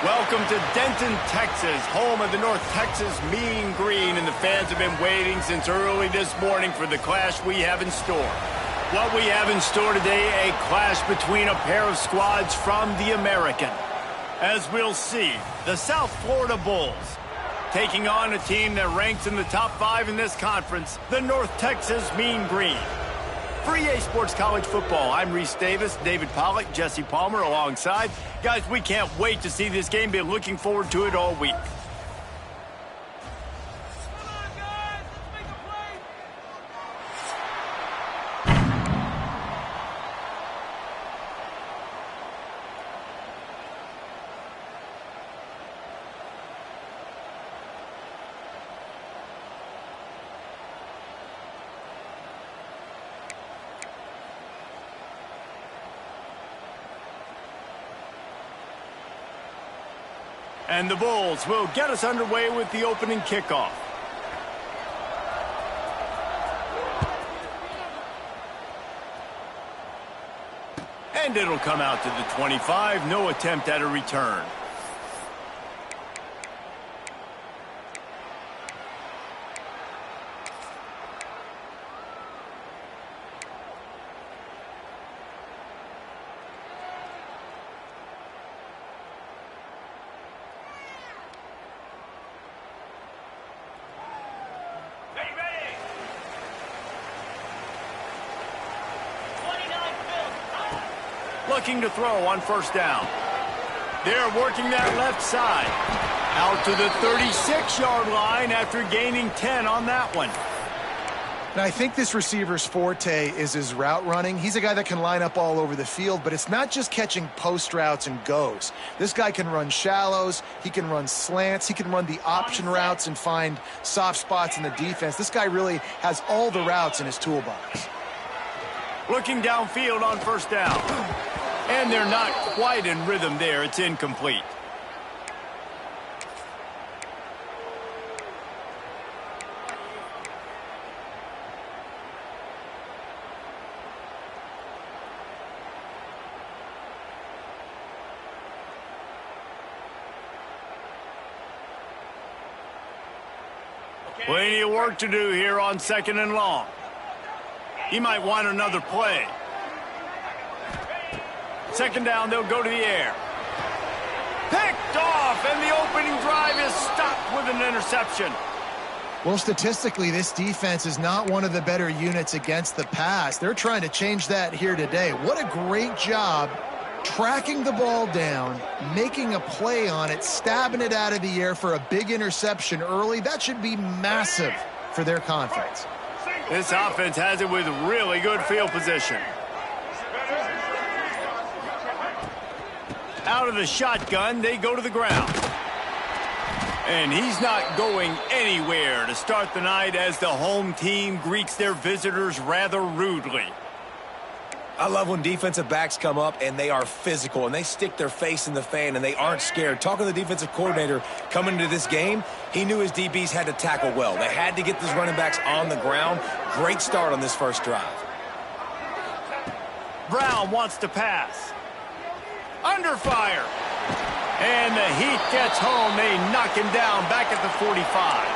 Welcome to Denton, Texas, home of the North Texas Mean Green, and the fans have been waiting since early this morning for the clash we have in store. What we have in store today, a clash between a pair of squads from the American. As we'll see, the South Florida Bulls taking on a team that ranks in the top 5 in this conference, the North Texas Mean Green. For EA Sports College Football, I'm Reese Davis, David Pollack, Jesse Palmer alongside. Guys, we can't wait to see this game. Been looking forward to it all week. And the Bulls will get us underway with the opening kickoff. And it'll come out to the 25. No attempt at a return. Looking to throw on first down. They're working that left side. Out to the 36-yard line after gaining 10 on that one. Now, I think this receiver's forte is his route running. He's a guy that can line up all over the field, but it's not just catching post routes and goes. This guy can run shallows, he can run slants, he can run the option routes and find soft spots in the defense. This guy really has all the routes in his toolbox. Looking downfield on first down. And they're not quite in rhythm there. It's incomplete. Plenty of work to do here on 2nd and long. He might want another play. 2nd down, they'll go to the air. Picked off, and the opening drive is stopped with an interception. Well, statistically, this defense is not one of the better units against the pass. They're trying to change that here today. What a great job tracking the ball down, making a play on it, stabbing it out of the air for a big interception early. That should be massive for their confidence. This offense has it with really good field position. Out of the shotgun, they go to the ground. And he's not going anywhere to start the night as the home team greets their visitors rather rudely. I love when defensive backs come up and they are physical and they stick their face in the fan and they aren't scared. Talking to the defensive coordinator coming into this game, he knew his DBs had to tackle well. They had to get these running backs on the ground. Great start on this first drive. Brown wants to pass. Under fire. And the heat gets home. They knock him down back at the 45.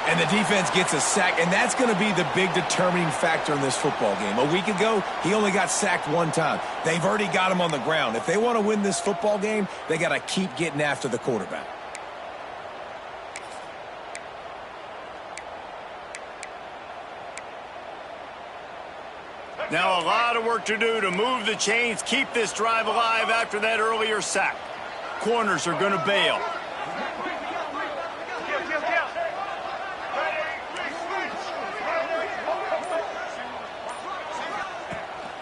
And the defense gets a sack, and that's going to be the big determining factor in this football game. A week ago, he only got sacked one time. They've already got him on the ground. If they want to win this football game, they got to keep getting after the quarterback. Now a lot of work to do to move the chains, keep this drive alive after that earlier sack. Corners are going to bail.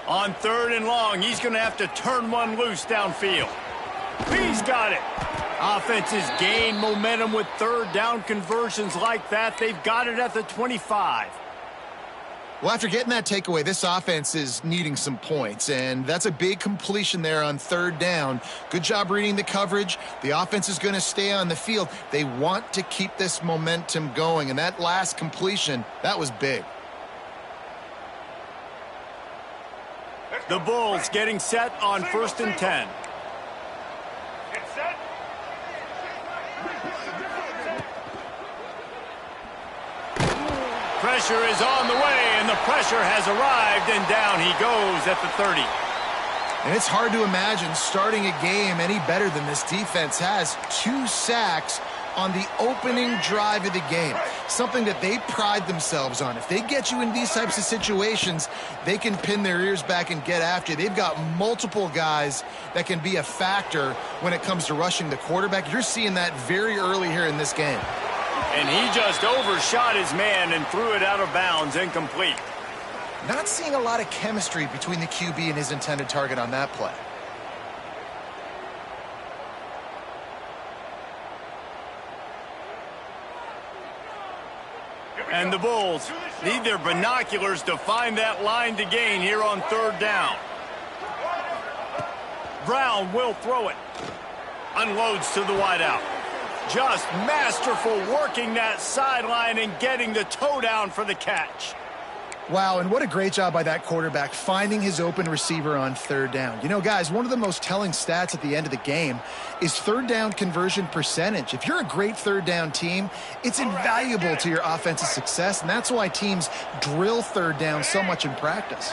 On 3rd and long, he's going to have to turn one loose downfield. He's got it. Offenses gain momentum with 3rd down conversions like that. They've got it at the 25. Well, after getting that takeaway, this offense is needing some points, and that's a big completion there on 3rd down. Good job reading the coverage. The offense is going to stay on the field. They want to keep this momentum going, and that last completion, that was big. The Bulls getting set on 1st and 10. Pressure is on the way, and the pressure has arrived, and down he goes at the 30. And it's hard to imagine starting a game any better than this defense has. 2 sacks on the opening drive of the game, something that they pride themselves on. If they get you in these types of situations, they can pin their ears back and get after you. They've got multiple guys that can be a factor when it comes to rushing the quarterback. You're seeing that very early here in this game. And he just overshot his man and threw it out of bounds, incomplete. Not seeing a lot of chemistry between the QB and his intended target on that play. And the Bulls need their binoculars to find that line to gain here on 3rd down. Brown will throw it. Unloads to the wideout. Just masterful working that sideline and getting the toe down for the catch. Wow, and what a great job by that quarterback finding his open receiver on 3rd down. You know, guys, one of the most telling stats at the end of the game is 3rd down conversion percentage. If you're a great 3rd down team, it's invaluable to your offensive success, and that's why teams drill 3rd down so much in practice.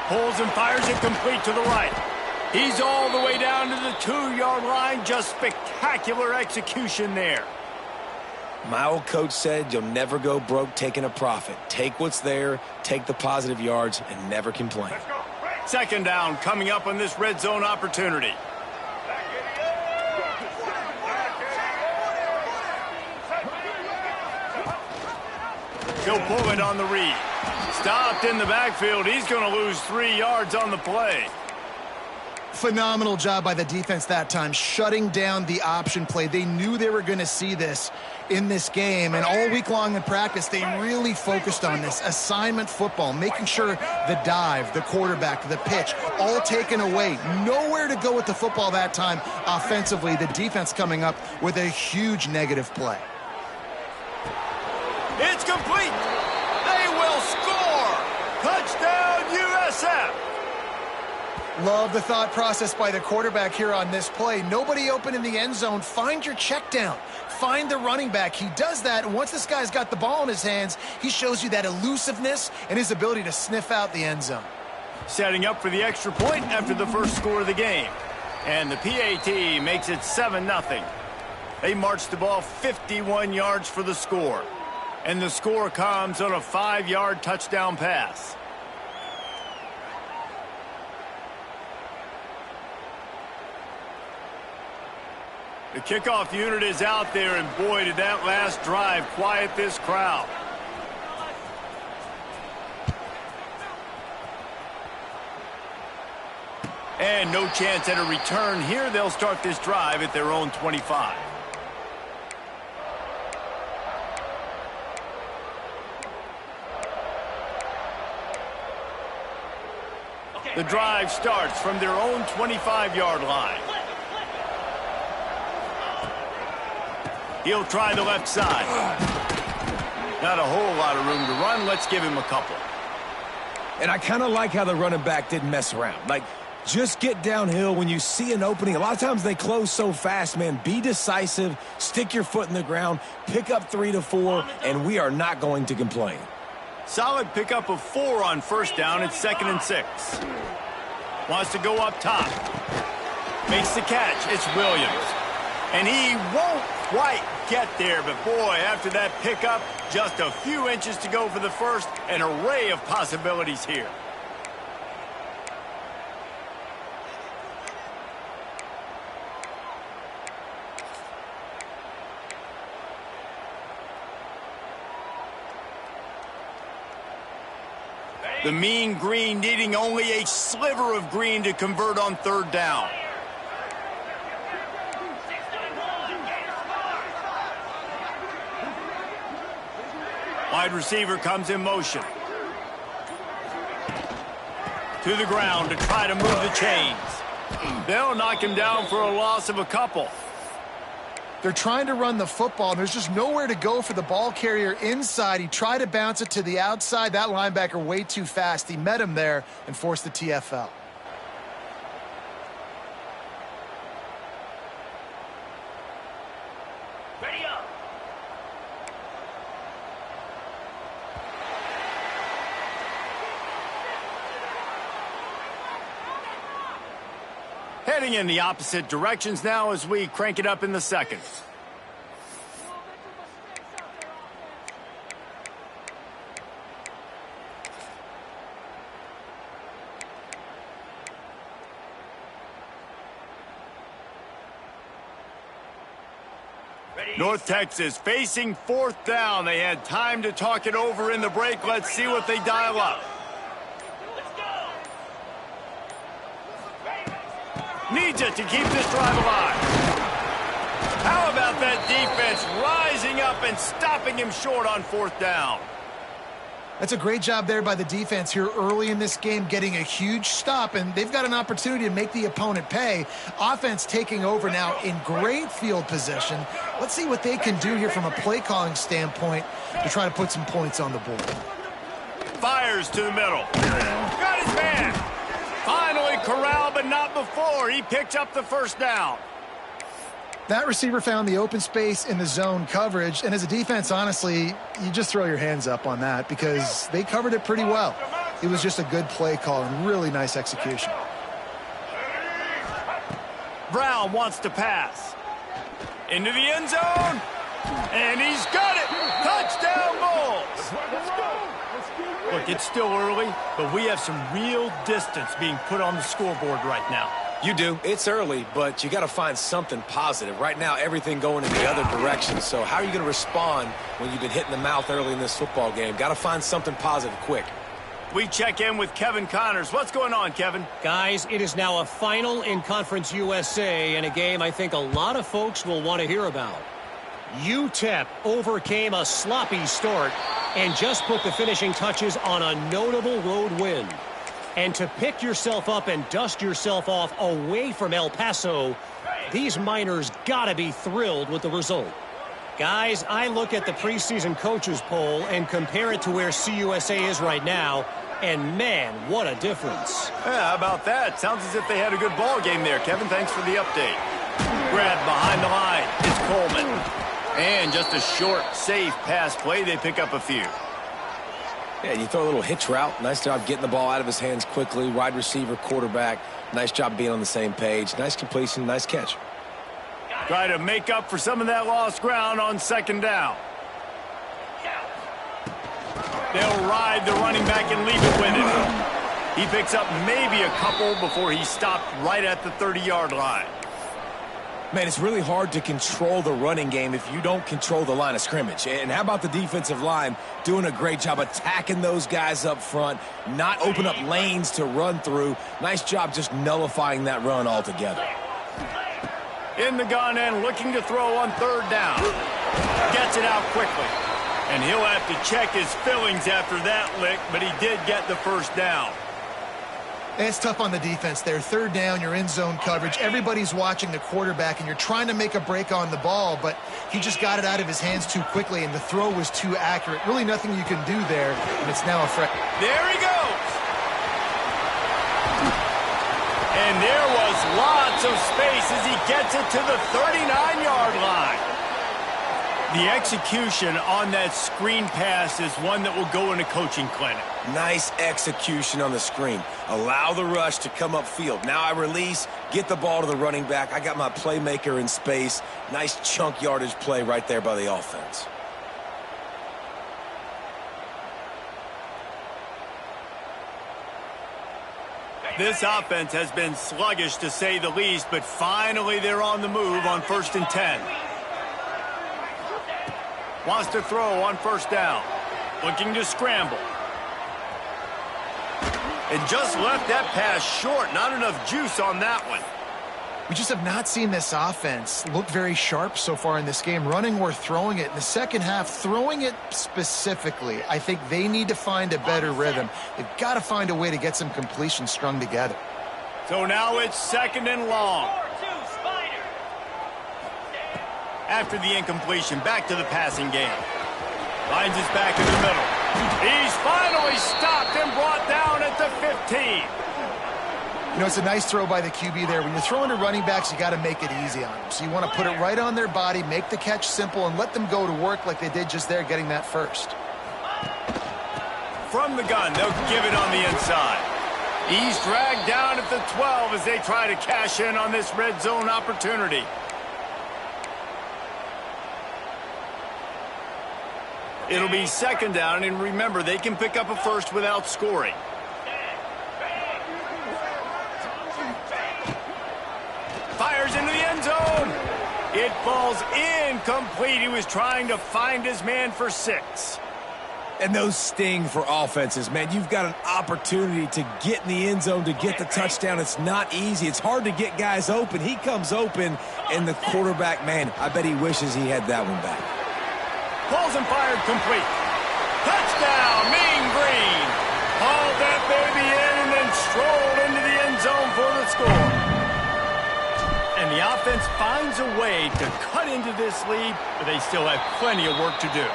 Pulls and fires it complete to the right. He's all the way down to the 2-yard line. Just spectacular execution there. My old coach said you'll never go broke taking a profit. Take what's there, take the positive yards, and never complain. 2nd down coming up on this red zone opportunity. He'll pull it on the read. Stopped in the backfield. He's going to lose 3 yards on the play. Phenomenal job by the defense that time, shutting down the option play. They knew they were going to see this in this game, and all week long in practice, they really focused on this assignment football, making sure the dive, the quarterback, the pitch, all taken away. Nowhere to go with the football that time offensively. The defense coming up with a huge negative play. It's complete. They will score. Touchdown, USF. Love the thought process by the quarterback here on this play. Nobody open in the end zone. Find your check down. Find the running back. He does that, and once this guy's got the ball in his hands, he shows you that elusiveness and his ability to sniff out the end zone. Setting up for the extra point after the first score of the game. And the PAT makes it 7-0. They march the ball 51 yards for the score. And the score comes on a 5-yard touchdown pass. The kickoff unit is out there, and boy, did that last drive quiet this crowd. And no chance at a return here. They'll start this drive at their own 25. The drive starts from their own 25-yard line. He'll try the left side. Not a whole lot of room to run. Let's give him a couple. And I kind of like how the running back didn't mess around. Like, just get downhill when you see an opening. A lot of times they close so fast, man. Be decisive. Stick your foot in the ground. Pick up 3 to 4, and we are not going to complain. Solid pickup of 4 on 1st down. It's 2nd and 6. Wants to go up top. Makes the catch. It's Williams. And he won't quite get there, but boy, after that pickup, just a few inches to go for the first. An array of possibilities here. The mean green needing only a sliver of green to convert on 3rd down. Wide receiver comes in motion. To the ground to try to move the chains. They'll knock him down for a loss of a couple. They're trying to run the football, and there's just nowhere to go for the ball carrier inside. He tried to bounce it to the outside. That linebacker way too fast. He met him there and forced the TFL. Heading in the opposite directions now as we crank it up in the second. North Texas facing fourth down. They had time to talk it over in the break. Let's see what they dial up. Needs it to keep this drive alive. How about that defense rising up and stopping him short on fourth down? That's a great job there by the defense here early in this game, getting a huge stop, and they've got an opportunity to make the opponent pay. Offense taking over now in great field position. Let's see what they can do here from a play calling standpoint to try to put some points on the board. Fires to the middle. Got his man. Finally corralled, but not before. He picks up the first down. That receiver found the open space in the zone coverage, and as a defense, honestly, you just throw your hands up on that because they covered it pretty well. It was just a good play call and really nice execution. Brown wants to pass. Into the end zone, and he's got it. Touchdown Bulls. Look, it's still early, but we have some real distance being put on the scoreboard right now. You do. It's early, but you got to find something positive. Right now, everything going in the other direction. So how are you going to respond when you've been hit in the mouth early in this football game? Got to find something positive quick. We check in with Kevin Connors. What's going on, Kevin? Guys, it is now a final in Conference USA and a game I think a lot of folks will want to hear about. UTEP overcame a sloppy start and just put the finishing touches on a notable road win. And to pick yourself up and dust yourself off away from El Paso, these Miners got to be thrilled with the result. Guys, I look at the preseason coaches poll and compare it to where CUSA is right now, and man, what a difference. Yeah, how about that? Sounds as if they had a good ball game there, Kevin. Thanks for the update. Grab behind the line. It's Coleman. And just a short, safe pass play. They pick up a few. Yeah, you throw a little hitch route. Nice job getting the ball out of his hands quickly. Wide receiver, quarterback. Nice job being on the same page. Nice completion, nice catch. Try to make up for some of that lost ground on second down. They'll ride the running back and leave it with him. He picks up maybe a couple before he stopped right at the 30-yard line. Man, it's really hard to control the running game if you don't control the line of scrimmage. And how about the defensive line doing a great job attacking those guys up front, not open up lanes to run through. Nice job just nullifying that run altogether. In the gun and looking to throw on third down. Gets it out quickly. And he'll have to check his fillings after that lick, but he did get the first down. It's tough on the defense there. Third down, you're in zone coverage. Everybody's watching the quarterback, and you're trying to make a break on the ball, but he just got it out of his hands too quickly, and the throw was too accurate. Really nothing you can do there, and it's now a threat. There he goes. And there was lots of space as he gets it to the 39-yard line. The execution on that screen pass is one that will go in a coaching clinic. Nice execution on the screen. Allow the rush to come upfield. Now I release, get the ball to the running back. I got my playmaker in space. Nice chunk yardage play right there by the offense. This offense has been sluggish to say the least, but finally they're on the move on 1st and 10. Wants to throw on first down. Looking to scramble. And just left that pass short. Not enough juice on that one. We just have not seen this offense look very sharp so far in this game, running or throwing it. In the second half, throwing it specifically, I think they need to find a better rhythm. They've got to find a way to get some completion strung together. So now it's second and long. After the incompletion, back to the passing game. Finds his back in the middle. He's finally stopped and brought down at the 15. You know, it's a nice throw by the QB there. When you're throwing to running backs, you got to make it easy on them. So you want to put it right on their body, make the catch simple, and let them go to work like they did just there, getting that first. From the gun, they'll give it on the inside. He's dragged down at the 12 as they try to cash in on this red zone opportunity. It'll be second down, and remember, they can pick up a first without scoring. Fires into the end zone. It falls incomplete. He was trying to find his man for 6. And those sting for offenses, man. You've got an opportunity to get in the end zone, to get the touchdown. It's not easy. It's hard to get guys open. He comes open, and the quarterback, man, I bet he wishes he had that one back. Balls and fired complete. Touchdown, Mean Green. Hauled that baby in and then strolled into the end zone for the score. And the offense finds a way to cut into this lead, but they still have plenty of work to do.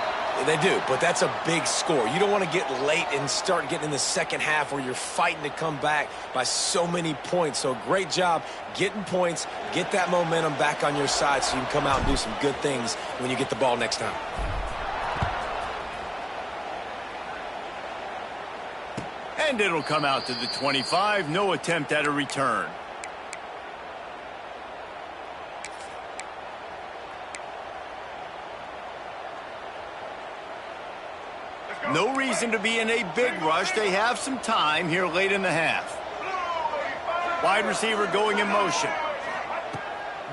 They do, but that's a big score. You don't want to get late and start getting in the second half where you're fighting to come back by so many points. So great job getting points, get that momentum back on your side so you can come out and do some good things when you get the ball next time. And it'll come out to the 25. No attempt at a return. No reason to be in a big rush. They have some time here late in the half. Wide receiver going in motion.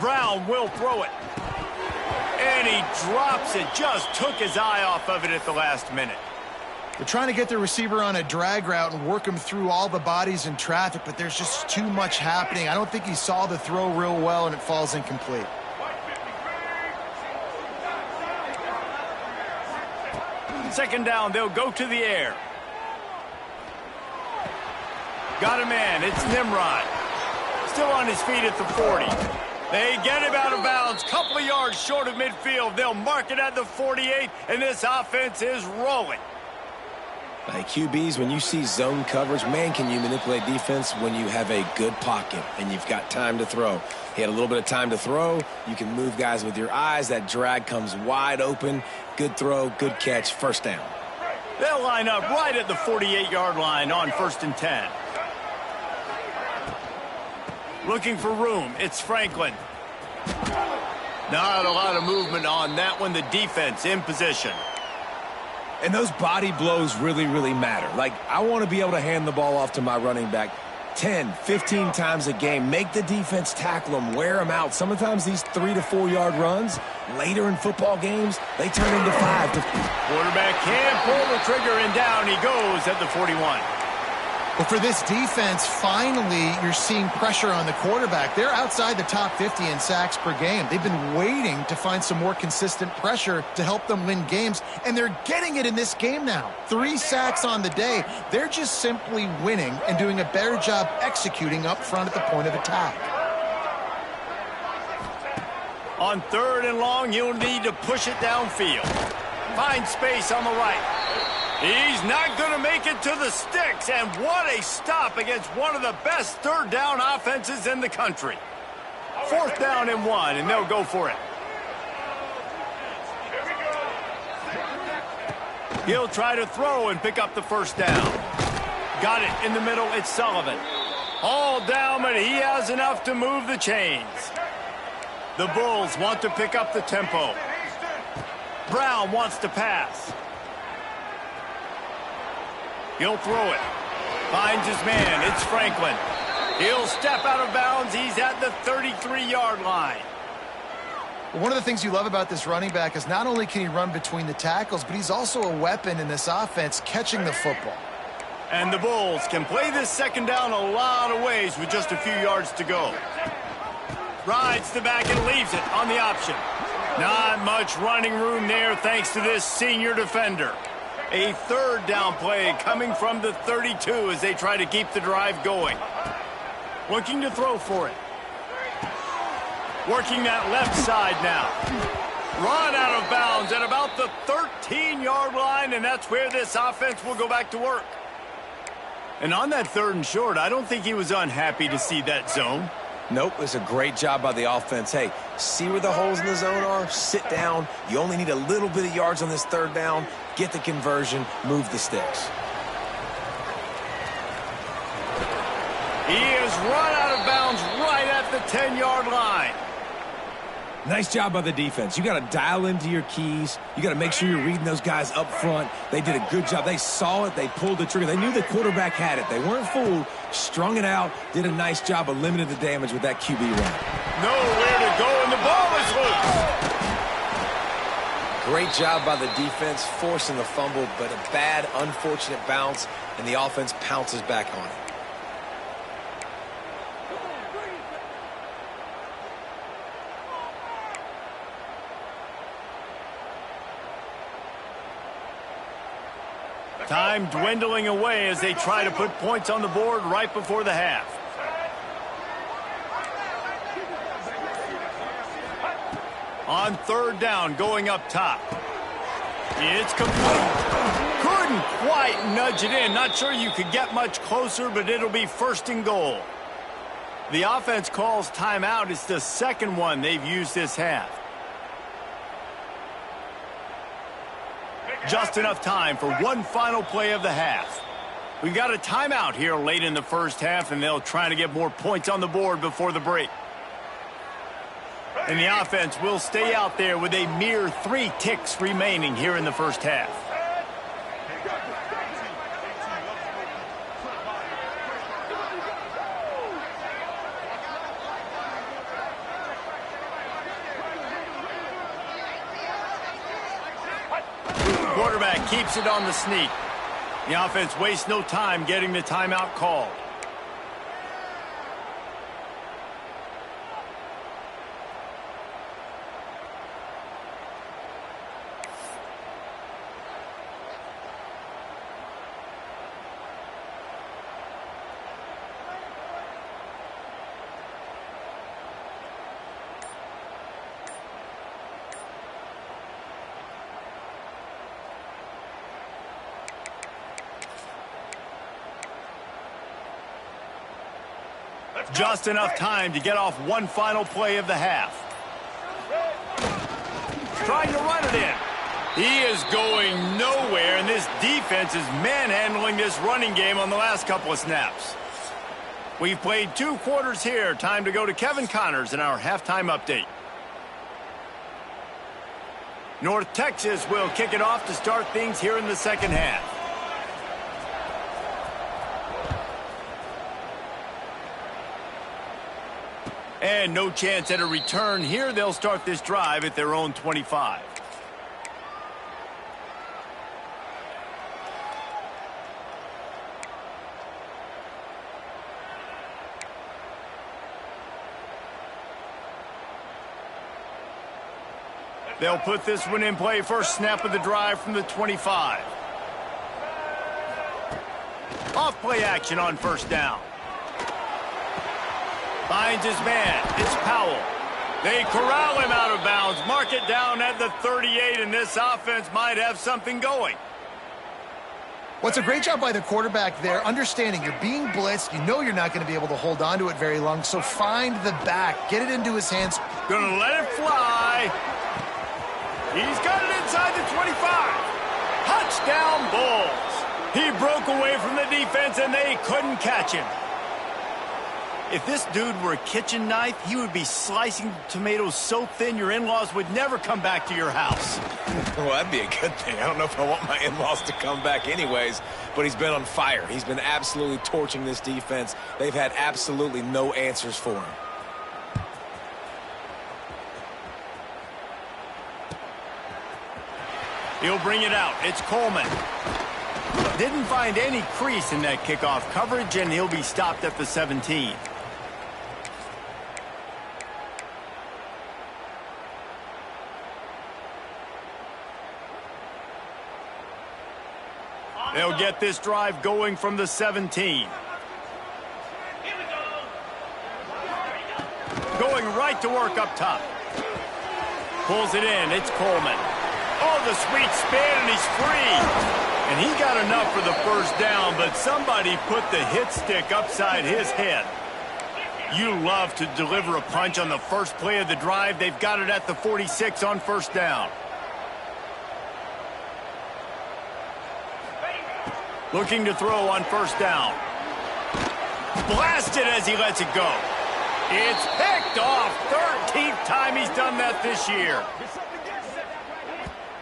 Brown will throw it. And he drops it. Just took his eye off of it at the last minute. They're trying to get the receiver on a drag route and work him through all the bodies in traffic, but there's just too much happening. I don't think he saw the throw real well, and it falls incomplete. Second down, they'll go to the air. Got a man, it's Nimrod. Still on his feet at the 40. They get him out of bounds, couple of yards short of midfield. They'll mark it at the 48, and this offense is rolling. Hey, QBs, when you see zone coverage, man, can you manipulate defense when you have a good pocket and you've got time to throw. He had a little bit of time to throw. You can move guys with your eyes. That drag comes wide open. Good throw, good catch, first down. They'll line up right at the 48-yard line on 1st and 10. Looking for room, it's Franklin. Not a lot of movement on that one. The defense in position. And those body blows really, really matter. Like, I want to be able to hand the ball off to my running back 10, 15 times a game. Make the defense tackle them, wear them out. Sometimes these 3 to 4 yard runs, later in football games, they turn into 5 to... Quarterback can't pull the trigger, and down he goes at the 41. But for this defense, finally, you're seeing pressure on the quarterback. They're outside the top 50 in sacks per game. They've been waiting to find some more consistent pressure to help them win games, and they're getting it in this game now. 3 sacks on the day. They're just simply winning and doing a better job executing up front at the point of attack. On 3rd and long, he'll need to push it downfield. Find space on the right. He's not going to make it to the sticks, and what a stop against one of the best 3rd down offenses in the country. 4th down and 1, and they'll go for it. He'll try to throw and pick up the 1st down. Got it in the middle, it's Sullivan. All down, but he has enough to move the chains. The Bulls want to pick up the tempo. Brown wants to pass. He'll throw it. Finds his man. It's Franklin. He'll step out of bounds. He's at the 33-yard line. One of the things you love about this running back is not only can he run between the tackles, but he's also a weapon in this offense catching the football. And the Bulls can play this 2nd down a lot of ways with just a few yards to go. Rides the back and leaves it on the option. Not much running room there thanks to this senior defender. A 3rd down play coming from the 32 as they try to keep the drive going. Looking to throw for it. Working that left side now. Run out of bounds at about the 13-yard line, and that's where this offense will go back to work. And on that 3rd and short, I don't think he was unhappy to see that zone. Nope, it's a great job by the offense. Hey, see where the holes in the zone are, sit down. You only need a little bit of yards on this 3rd down. Get the conversion, move the sticks. He is run out of bounds right at the 10-yard line. Nice job by the defense. You got to dial into your keys. You got to make sure you're reading those guys up front. They did a good job. They saw it. They pulled the trigger. They knew the quarterback had it. They weren't fooled. Strung it out. Did a nice job of limiting the damage with that QB run. Nowhere to go, and the ball is loose. Great job by the defense, forcing the fumble, but a bad, unfortunate bounce, and the offense pounces back on it. Time dwindling away as they try to put points on the board right before the half. On third down, going up top. It's complete. Couldn't quite nudge it in. Not sure you could get much closer, but it'll be first and goal. The offense calls timeout. It's the second one they've used this half. Just enough time for one final play of the half. We've got a timeout here late in the first half, and they'll try to get more points on the board before the break. And the offense will stay out there with a mere 3 ticks remaining here in the first half. Quarterback keeps it on the sneak. The offense wastes no time getting the timeout called. Just enough time to get off one final play of the half. Trying to run it in. He is going nowhere, and this defense is manhandling this running game on the last couple of snaps. We've played 2 quarters here. Time to go to Kevin Connors in our halftime update. North Texas will kick it off to start things here in the second half. And no chance at a return here. They'll start this drive at their own 25. They'll put this one in play. First snap of the drive from the 25. Off play action on first down. Finds his man. It's Powell. They corral him out of bounds. Mark it down at the 38, and this offense might have something going. Well, it's a great job by the quarterback there, understanding you're being blitzed. You know you're not going to be able to hold on to it very long, so find the back. Get it into his hands. Gonna let it fly. He's got it inside the 25. Touchdown Bulls. He broke away from the defense, and they couldn't catch him. If this dude were a kitchen knife, he would be slicing tomatoes so thin your in-laws would never come back to your house. Well, that'd be a good thing. I don't know if I want my in-laws to come back anyways, but he's been on fire. He's been absolutely torching this defense. They've had absolutely no answers for him. He'll bring it out. It's Coleman. Didn't find any crease in that kickoff coverage, and he'll be stopped at the 17. They'll get this drive going from the 17. Going right to work up top. Pulls it in. It's Coleman. Oh, the sweet spin, and he's free. And he got enough for the first down, but somebody put the hit stick upside his head. You love to deliver a punch on the first play of the drive. They've got it at the 46 on first down. Looking to throw on first down. Blasted as he lets it go. It's picked off. 13th time he's done that this year.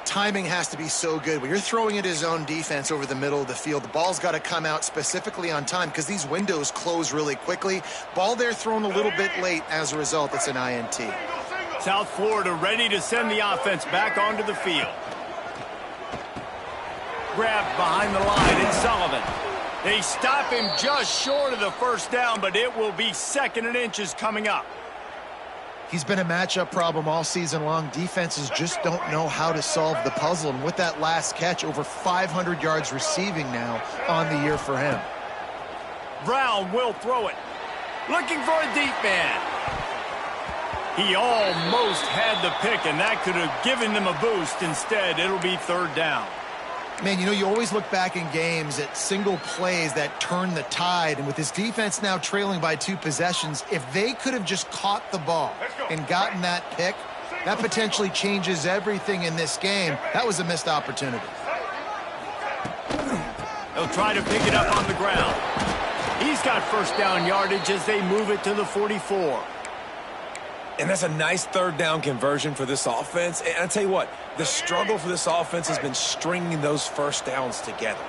Timing has to be so good. When you're throwing at his own defense over the middle of the field, the ball's got to come out specifically on time because these windows close really quickly. Ball there thrown a little bit late. As a result, it's an INT. South Florida ready to send the offense back onto the field. Grabbed behind the line, it's Sullivan. They stop him just short of the first down, but it will be 2nd and inches coming up. He's been a matchup problem all season long. Defenses just don't know how to solve the puzzle. And with that last catch, over 500 yards receiving now on the year for him. Brown will throw it. Looking for a deep man. He almost had the pick, and that could have given them a boost. Instead, it'll be 3rd down. Man, you know, you always look back in games at single plays that turn the tide. And with this defense now trailing by 2 possessions, if they could have just caught the ball and gotten that pick, that potentially changes everything in this game. That was a missed opportunity. They'll try to pick it up on the ground. He's got first down yardage as they move it to the 44. And that's a nice 3rd down conversion for this offense. And I tell you what, the struggle for this offense has been stringing those first downs together.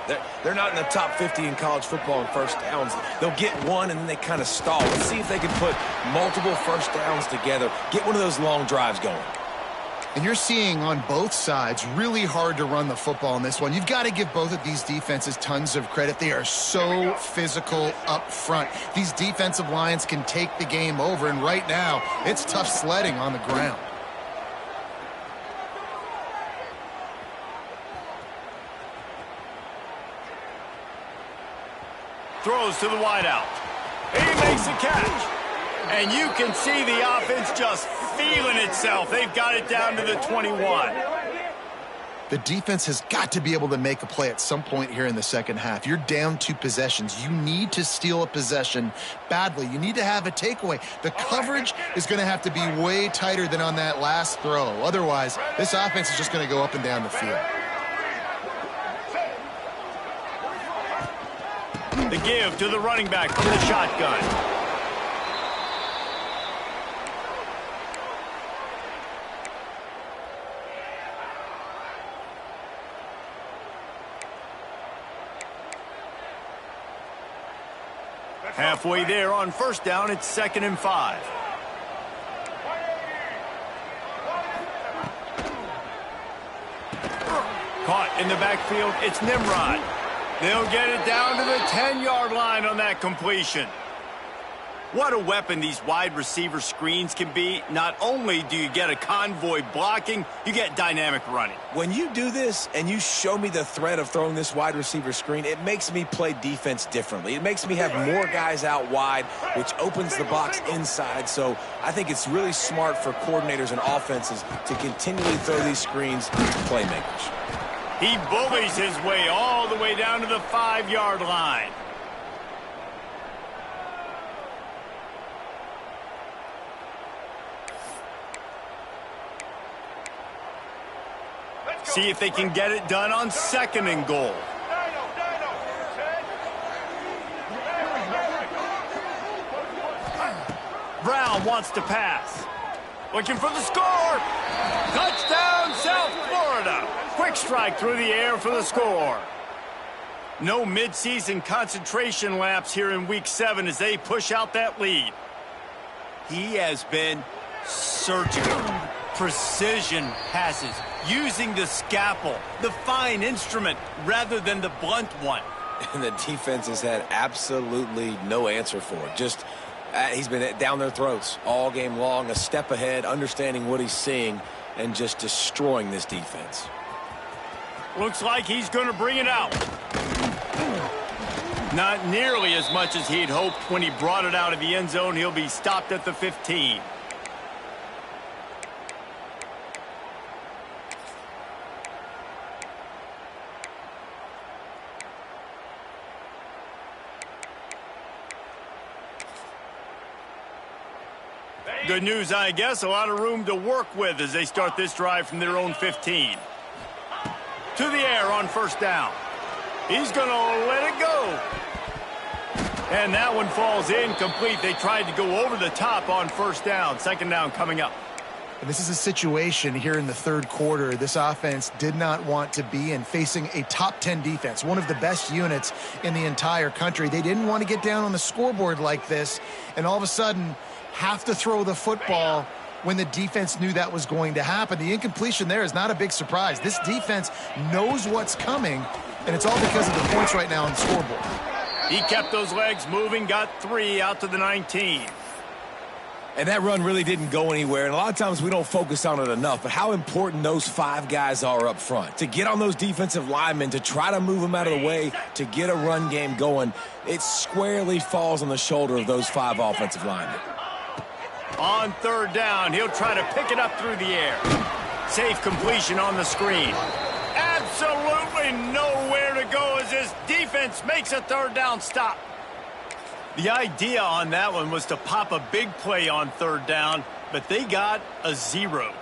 They're not in the top 50 in college football in first downs. They'll get one and then they kind of stall. Let's see if they can put multiple first downs together, get one of those long drives going. And you're seeing on both sides really hard to run the football in this one. You've got to give both of these defenses tons of credit. They are so physical up front. These defensive lines can take the game over, and right now it's tough sledding on the ground. Throws to the wideout. He makes the catch. And you can see the offense just feeling itself. They've got it down to the 21. The defense has got to be able to make a play at some point here in the second half. You're down 2 possessions. You need to steal a possession badly. You need to have a takeaway. The coverage is going to have to be way tighter than on that last throw. Otherwise, this offense is just going to go up and down the field. The give to the running back from the shotgun. Halfway there on first down, it's 2nd and 5. Caught in the backfield, it's Nimrod. They'll get it down to the 10-yard line on that completion. What a weapon these wide receiver screens can be. Not only do you get a convoy blocking, you get dynamic running. When you do this and you show me the threat of throwing this wide receiver screen, it makes me play defense differently. It makes me have more guys out wide, which opens the box inside. So I think it's really smart for coordinators and offenses to continually throw these screens to playmakers. He bullies his way all the way down to the 5-yard line. See if they can get it done on 2nd and goal. Brown wants to pass. Looking for the score. Touchdown, South Florida. Quick strike through the air for the score. No midseason concentration lapse here in Week 7 as they push out that lead. He has been surgical. Precision passes, using the scalpel, the fine instrument, rather than the blunt one. And the defense has had absolutely no answer for it. Just, he's been down their throats all game long, a step ahead, understanding what he's seeing, and just destroying this defense. Looks like he's going to bring it out. Not nearly as much as he'd hoped when he brought it out of the end zone. He'll be stopped at the 15. Good news, I guess. A lot of room to work with as they start this drive from their own 15. To the air on first down. He's going to let it go. And that one falls incomplete. They tried to go over the top on first down. Second down coming up. And this is a situation here in the third quarter this offense did not want to be in, facing a top 10 defense, one of the best units in the entire country. They didn't want to get down on the scoreboard like this and all of a sudden have to throw the football when the defense knew that was going to happen. The incompletion there is not a big surprise. This defense knows what's coming, and it's all because of the points right now on the scoreboard. He kept those legs moving, got 3 out to the 19. And that run really didn't go anywhere, and a lot of times we don't focus on it enough, but how important those 5 guys are up front. To get on those defensive linemen, to try to move them out of the way, to get a run game going, it squarely falls on the shoulder of those 5 offensive linemen. On third down, he'll try to pick it up through the air. Safe completion on the screen. Absolutely nowhere to go as this defense makes a third down stop. The idea on that one was to pop a big play on third down, but they got a 0.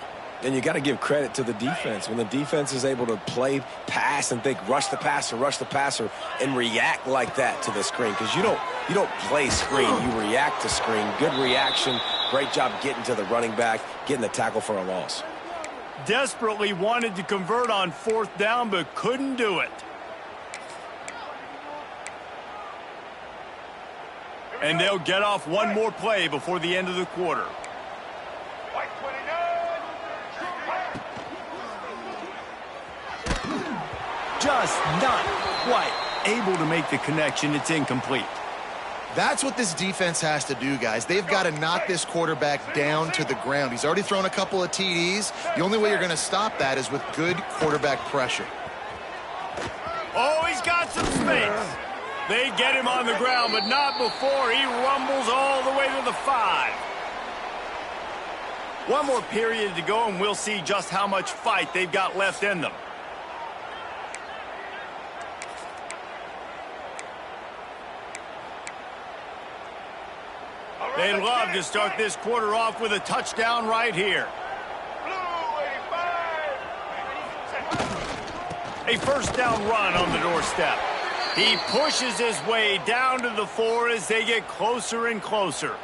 And you got to give credit to the defense. When the defense is able to play pass and think rush the passer, and react like that to the screen, because you don't play screen, you react to screen. Good reaction, great job getting to the running back, getting the tackle for a loss. Desperately wanted to convert on fourth down, but couldn't do it. And they'll get off one more play before the end of the quarter. Just not quite able to make the connection. It's incomplete. That's what this defense has to do, guys. They've got to knock this quarterback down to the ground. He's already thrown a couple of TDs. The only way you're going to stop that is with good quarterback pressure. Oh, he's got some space. They get him on the ground, but not before he rumbles all the way to the 5. One more period to go, and we'll see just how much fight they've got left in them. They'd love to start this quarter off with a touchdown right here. A first down run on the doorstep. He pushes his way down to the 4 as they get closer and closer.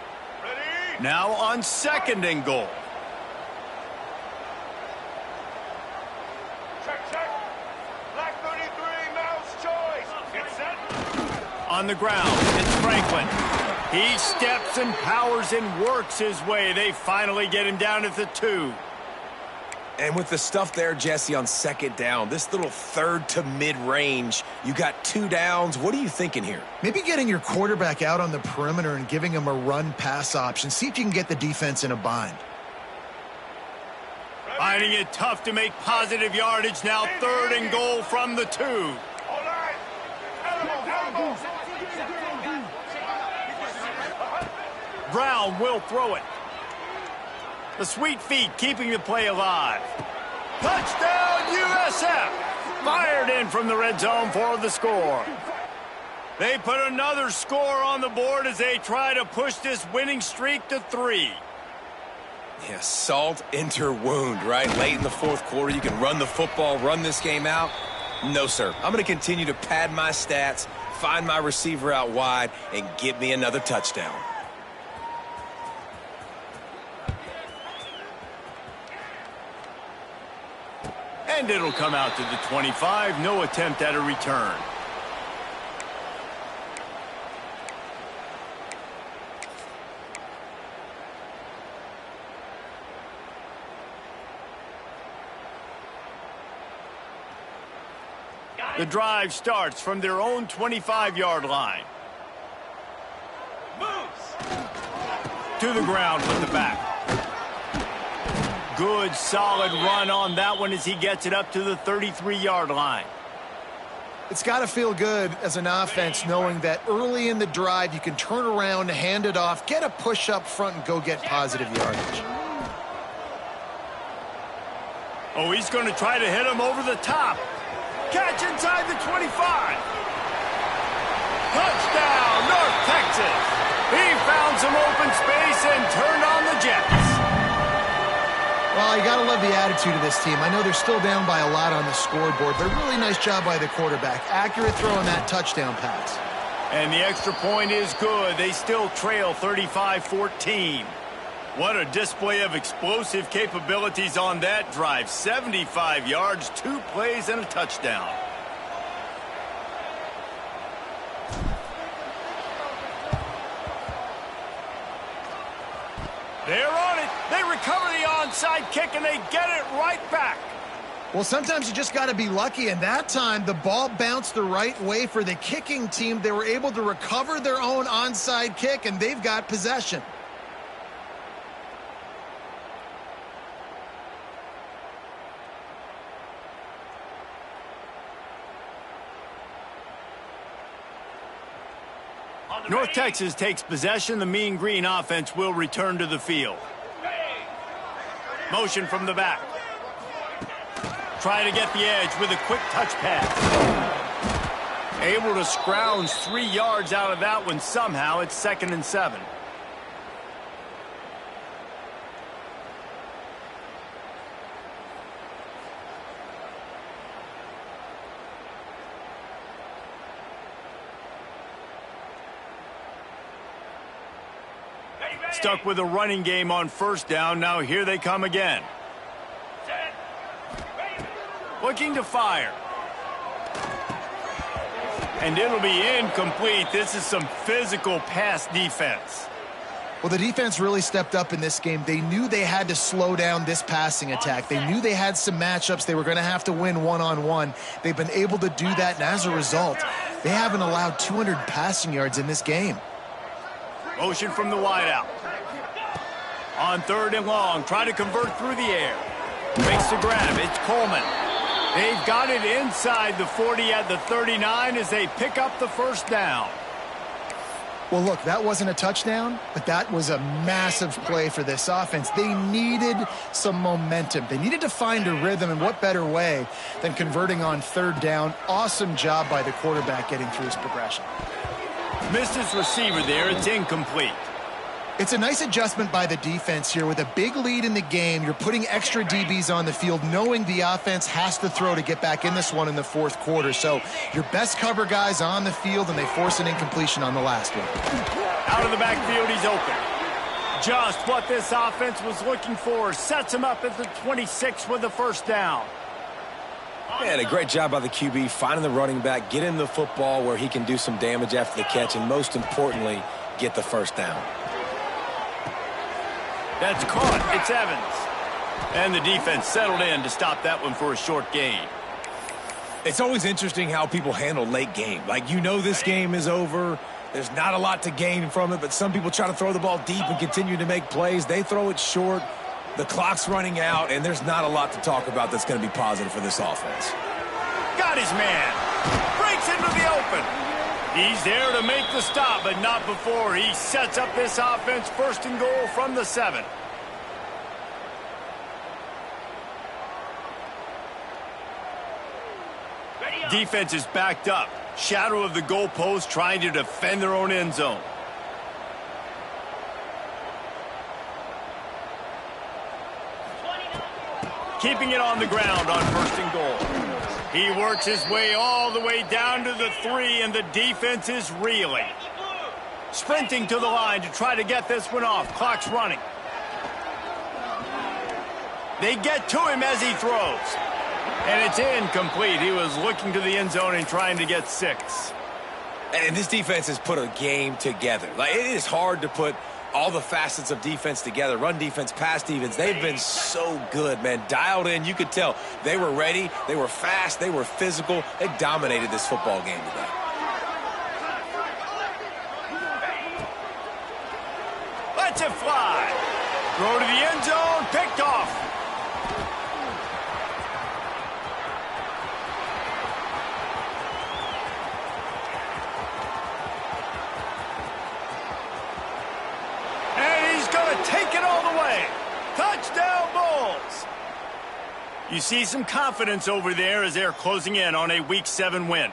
Ready? Now on second and goal. Check. Black 33, mouse choice. Get set. On the ground, it's Franklin. He steps and powers and works his way. They finally get him down at the 2. And with the stuff there, Jesse, on second down, this little third to mid-range, you got 2 downs. What are you thinking here? Maybe getting your quarterback out on the perimeter and giving him a run-pass option. See if you can get the defense in a bind. Finding it tough to make positive yardage now. Third and goal from the 2. All right. Elbow. Brown will throw it. The sweet feet keeping the play alive. Touchdown, USF! Fired in from the red zone for the score. They put another score on the board as they try to push this winning streak to 3. Yeah, salt enter wound, right? Late in the fourth quarter, you can run the football, run this game out. No, sir. I'm going to continue to pad my stats, find my receiver out wide, and get me another touchdown. And it'll come out to the 25. No attempt at a return. The drive starts from their own 25-yard line. Moves. To the ground with the back. Good, solid run on that one as he gets it up to the 33-yard line. It's got to feel good as an offense knowing that early in the drive you can turn around, hand it off, get a push up front, and go get positive yardage. Oh, he's going to try to hit him over the top. Catch inside the 25. Touchdown, North Texas. He found some open space and turned on the Jets. Well, you got to love the attitude of this team. I know they're still down by a lot on the scoreboard, but a really nice job by the quarterback. Accurate throw on that touchdown pass. And the extra point is good. They still trail 35-14. What a display of explosive capabilities on that drive. 75 yards, 2 plays, and a touchdown. They're on it. They recover the onside kick, and they get it right back. Well, sometimes you just got to be lucky, and that time the ball bounced the right way for the kicking team. They were able to recover their own onside kick, and they've got possession. North Texas takes possession. The Mean Green offense will return to the field. Motion from the back. Try to get the edge with a quick touch pass. Able to scrounge 3 yards out of that one somehow. It's 2nd and 7. Stuck with a running game on 1st down. Now here they come again. Looking to fire. And it'll be incomplete. This is some physical pass defense. Well, the defense really stepped up in this game. They knew they had to slow down this passing attack. They knew they had some matchups they were going to have to win one-on-one. They've been able to do that, and as a result, they haven't allowed 200 passing yards in this game. Motion from the wideout. On 3rd and long, try to convert through the air. Makes the grab. It's Coleman. They've got it inside the 40 at the 39 as they pick up the 1st down. Well, look, that wasn't a touchdown, but that was a massive play for this offense. They needed some momentum. They needed to find a rhythm, and what better way than converting on 3rd down. Awesome job by the quarterback getting through his progression. Missed his receiver there. It's incomplete. It's a nice adjustment by the defense here. With a big lead in the game, you're putting extra DBs on the field, knowing the offense has to throw to get back in this one in the 4th quarter. So your best cover guys on the field, and they force an incompletion on the last one. Out of the backfield, he's open. Just what this offense was looking for. Sets him up at the 26 with the 1st down. Man, a great job by the QB, finding the running back, getting the football where he can do some damage after the catch, and most importantly, get the 1st down. That's caught. It's Evans. And the defense settled in to stop that one for a short gain. It's always interesting how people handle late game. Like, you know this game is over. There's not a lot to gain from it, but some people try to throw the ball deep and continue to make plays. They throw it short. The clock's running out, and there's not a lot to talk about that's going to be positive for this offense. Got his man. Breaks into the open. He's there to make the stop, but not before he sets up this offense. 1st and goal from the 7. Defense is backed up. Shadow of the goalpost, trying to defend their own end zone. Keeping it on the ground on 1st and goal. He works his way all the way down to the 3, and the defense is reeling. Sprinting to the line to try to get this one off. Clock's running. They get to him as he throws. And it's incomplete. He was looking to the end zone and trying to get 6. And this defense has put a game together. Like, it is hard to put all the facets of defense together. Run defense, pass defense. They've been so good, man. Dialed in. You could tell they were ready. They were fast. They were physical. They dominated this football game today. Lets it fly. Throw to the end zone. Picked off. Take it all the way. Touchdown, Bulls. You see some confidence over there as they're closing in on a Week 7 win.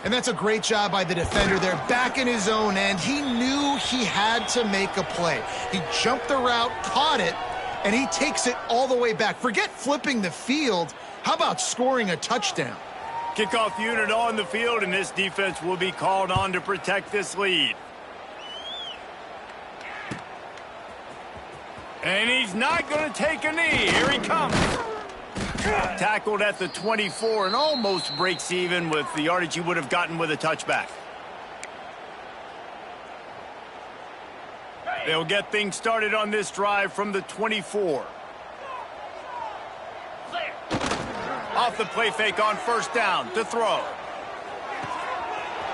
And that's a great job by the defender there, back in his own end. He knew he had to make a play. He jumped the route, caught it, and he takes it all the way back. Forget flipping the field. How about scoring a touchdown? Kickoff unit on the field, and this defense will be called on to protect this lead. And he's not going to take a knee. Here he comes. Tackled at the 24 and almost breaks even with the yardage he would have gotten with a touchback. They'll get things started on this drive from the 24. Off the play fake on first down to throw.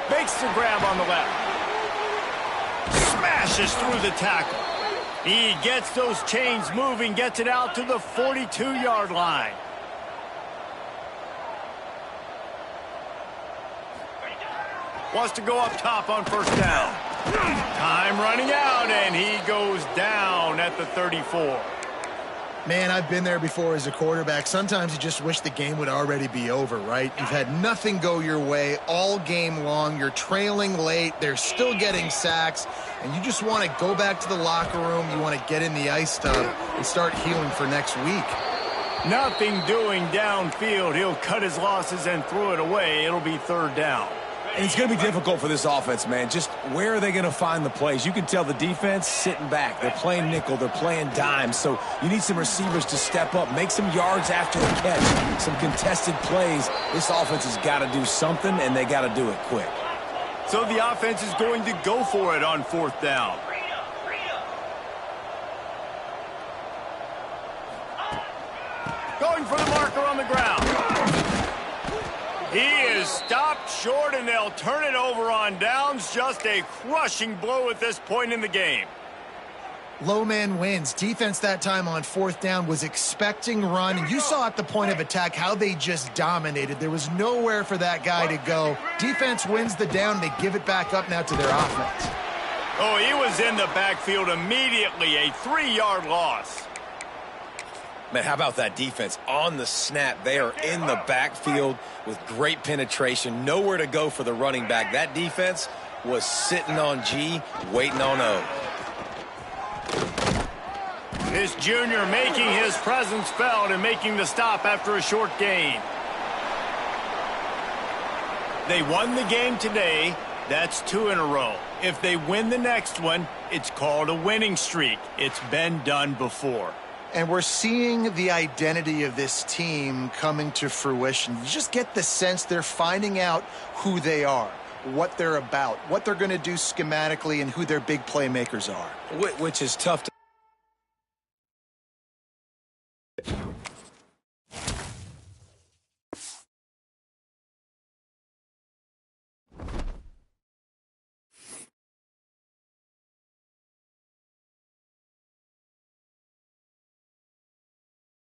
Makes the grab on the left. Smashes through the tackle. He gets those chains moving, gets it out to the 42-yard line. Wants to go up top on first down. Time running out, and he goes down at the 34. Man, I've been there before as a quarterback. Sometimes you just wish the game would already be over, right? You've had nothing go your way all game long. You're trailing late. They're still getting sacks. And you just want to go back to the locker room. You want to get in the ice tub and start healing for next week. Nothing doing downfield. He'll cut his losses and throw it away. It'll be third down. And it's going to be difficult for this offense, man. Just where are they going to find the plays? You can tell the defense sitting back. They're playing nickel. They're playing dime. So you need some receivers to step up, make some yards after the catch, some contested plays. This offense has got to do something, and they got to do it quick. So the offense is going to go for it on fourth down. Going for the marker on the ground. He is stopped short, and they'll turn it over on downs. Just a crushing blow at this point in the game. Low man wins. Defense that time on fourth down was expecting run. And you saw at the point of attack how they just dominated. There was nowhere for that guy to go. Defense wins the down. They give it back up now to their offense. Oh, he was in the backfield immediately. A 3-yard loss. Man, how about that defense? On the snap, they are in the backfield with great penetration. Nowhere to go for the running back. That defense was sitting on G, waiting on O. This junior making his presence felt and making the stop after a short gain. They won the game today. That's 2 in a row. If they win the next one, it's called a winning streak. It's been done before. And we're seeing the identity of this team coming to fruition. You just get the sense they're finding out who they are, what they're about, what they're going to do schematically, and who their big playmakers are. Which is tough to